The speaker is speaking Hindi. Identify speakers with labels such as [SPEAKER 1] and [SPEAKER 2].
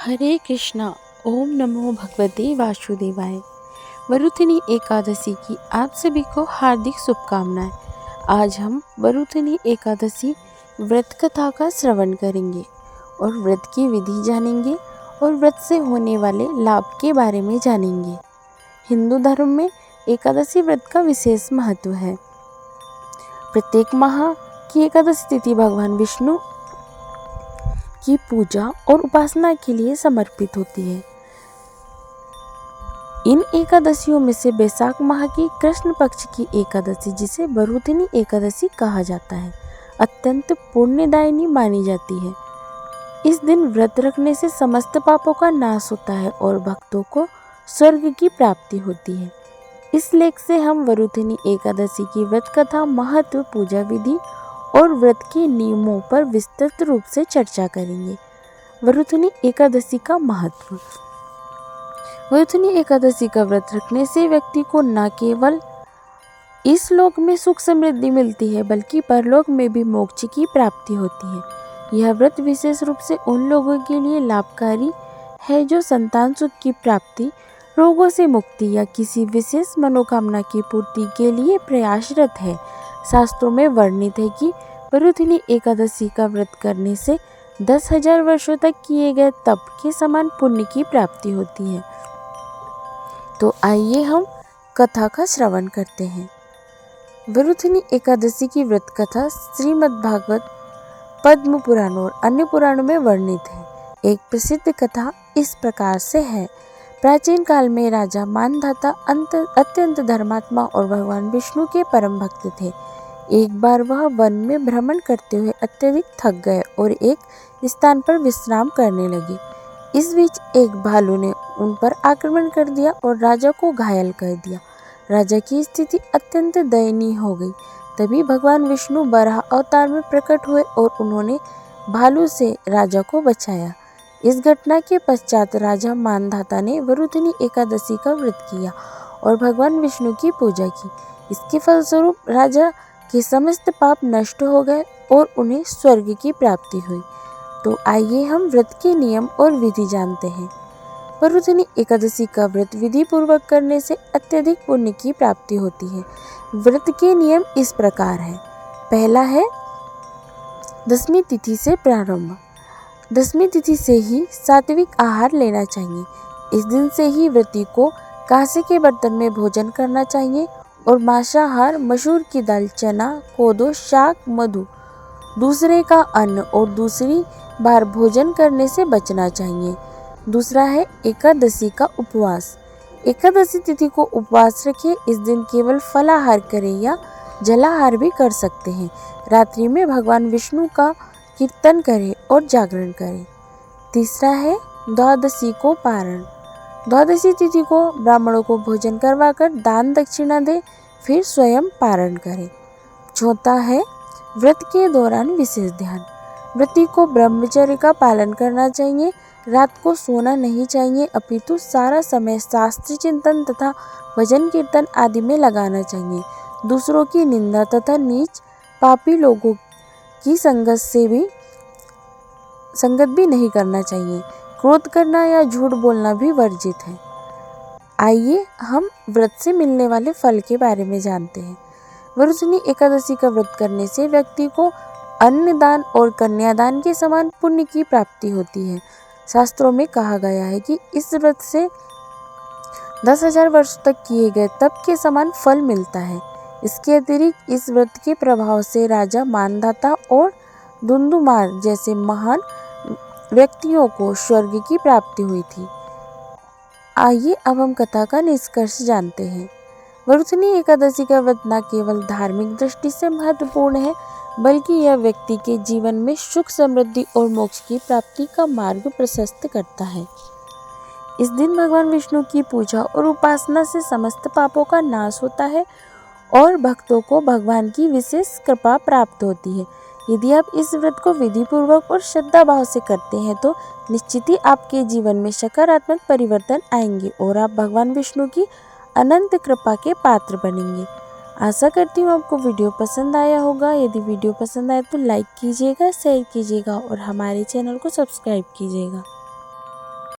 [SPEAKER 1] हरे कृष्णा। ओम नमो भगवते वासुदेवाय। वरुथिनी एकादशी की आप सभी को हार्दिक शुभकामनाएं। आज हम वरुथिनी एकादशी व्रत कथा का श्रवण करेंगे और व्रत की विधि जानेंगे और व्रत से होने वाले लाभ के बारे में जानेंगे। हिंदू धर्म में एकादशी व्रत का विशेष महत्व है। प्रत्येक माह की एकादशी तिथि भगवान विष्णु की पूजा और उपासना के लिए समर्पित होती है। इन एकादशियों में से बैसाख माह की कृष्ण पक्ष की एकादशी, जिसे वरुथिनी एकादशी कहा जाता है, अत्यंत पुण्यदायिनी मानी जाती है। इस दिन व्रत रखने से समस्त पापों का नाश होता है और भक्तों को स्वर्ग की प्राप्ति होती है। इस लेख से हम वरुथिनी एकादशी की व्रत कथा, महत्व, पूजा विधि और व्रत के नियमों पर विस्तृत रूप से चर्चा करेंगे। वरुथिनी एकादशी का महत्व। वरुथिनी एकादशी का व्रत रखने से व्यक्ति को न केवल इस लोक में सुख समृद्धि मिलती है, बल्कि परलोक में भी मोक्ष की प्राप्ति होती है। यह व्रत विशेष रूप से उन लोगों के लिए लाभकारी है जो संतान सुख की प्राप्ति, रोगों से मुक्ति या किसी विशेष मनोकामना की पूर्ति के लिए प्रयासरत है। शास्त्रों में वर्णित है कि वरुथिनी एकादशी का व्रत करने से 10,000 वर्षों तक किए गए तप के समान पुण्य की प्राप्ति होती है। तो आइए हम कथा का श्रवण करते हैं। वरुथिनी एकादशी की व्रत कथा श्रीमद्भागवत, पद्म पुराण और अन्य पुराणों में वर्णित है। एक प्रसिद्ध कथा इस प्रकार से है। प्राचीन काल में राजा मानधाता अत्यंत धर्मात्मा और भगवान विष्णु के परम भक्त थे। एक बार वह वन में भ्रमण करते हुए अत्यधिक थक गए और एक स्थान पर विश्राम करने लगे। इस बीच एक भालू ने उन पर आक्रमण कर दिया और राजा को घायल कर दिया। राजा की स्थिति अत्यंत दयनीय हो गई। तभी भगवान विष्णु वराह अवतार में प्रकट हुए और उन्होंने भालू से राजा को बचाया। इस घटना के पश्चात राजा मानधाता ने वरुथिनी एकादशी का व्रत किया और भगवान विष्णु की पूजा की। इसके फलस्वरूप राजा के समस्त पाप नष्ट हो गए और उन्हें स्वर्ग की प्राप्ति हुई। तो आइए हम व्रत के नियम और विधि जानते हैं। वरुथिनी एकादशी का व्रत विधि पूर्वक करने से अत्यधिक पुण्य की प्राप्ति होती है। व्रत के नियम इस प्रकार है। पहला है दसवीं तिथि से प्रारंभ। दसवीं तिथि से ही सात्विक आहार लेना चाहिए। इस दिन से ही व्रती को कांसे के बर्तन में भोजन करना चाहिए और मांसाहार, मसूर की दाल, चना, कोदो, शाक, मधु, दूसरे का अन्न और दूसरी बार भोजन करने से बचना चाहिए। दूसरा है एकादशी का उपवास। एकादशी तिथि को उपवास रखें। इस दिन केवल फलाहार करें या जलाहार भी कर सकते हैं। रात्रि में भगवान विष्णु का कीर्तन करें और जागरण करें। तीसरा है द्वादशी को पारण। द्वादशी तिथि को ब्राह्मणों को भोजन करवाकर दान दक्षिणा दें, फिर स्वयं पारण करें। चौथा है व्रत के दौरान विशेष ध्यान। व्रती को ब्रह्मचर्य का पालन करना चाहिए। रात को सोना नहीं चाहिए, अपितु सारा समय शास्त्र चिंतन तथा भजन कीर्तन आदि में लगाना चाहिए। दूसरों की निंदा तथा नीच पापी लोगों की संगत भी नहीं करना चाहिए। क्रोध करना या झूठ बोलना भी वर्जित है। आइए हम व्रत से मिलने वाले फल के बारे में जानते हैं। वरुथिनी एकादशी का व्रत करने से व्यक्ति को अन्नदान और कन्यादान के समान पुण्य की प्राप्ति होती है। शास्त्रों में कहा गया है कि इस व्रत से 10,000 वर्ष तक किए गए तप के समान फल मिलता है। इसके अतिरिक्त इस व्रत के प्रभाव से राजा मानधाता और धुंधुमार जैसे महान व्यक्तियों को स्वर्ग की प्राप्ति हुई थी। आइए अब हम कथा का निष्कर्ष जानते हैं। वरुथिनी एकादशी का व्रत न केवल धार्मिक दृष्टि से महत्वपूर्ण है, बल्कि यह व्यक्ति के जीवन में सुख, समृद्धि और मोक्ष की प्राप्ति का मार्ग प्रशस्त करता है। इस दिन भगवान विष्णु की पूजा और उपासना से समस्त पापों का नाश होता है और भक्तों को भगवान की विशेष कृपा प्राप्त होती है। यदि आप इस व्रत को विधि पूर्वक और श्रद्धा भाव से करते हैं तो निश्चित ही आपके जीवन में सकारात्मक परिवर्तन आएंगे और आप भगवान विष्णु की अनंत कृपा के पात्र बनेंगे। आशा करती हूँ आपको वीडियो पसंद आया होगा। यदि वीडियो पसंद आए तो लाइक कीजिएगा, शेयर कीजिएगा और हमारे चैनल को सब्सक्राइब कीजिएगा।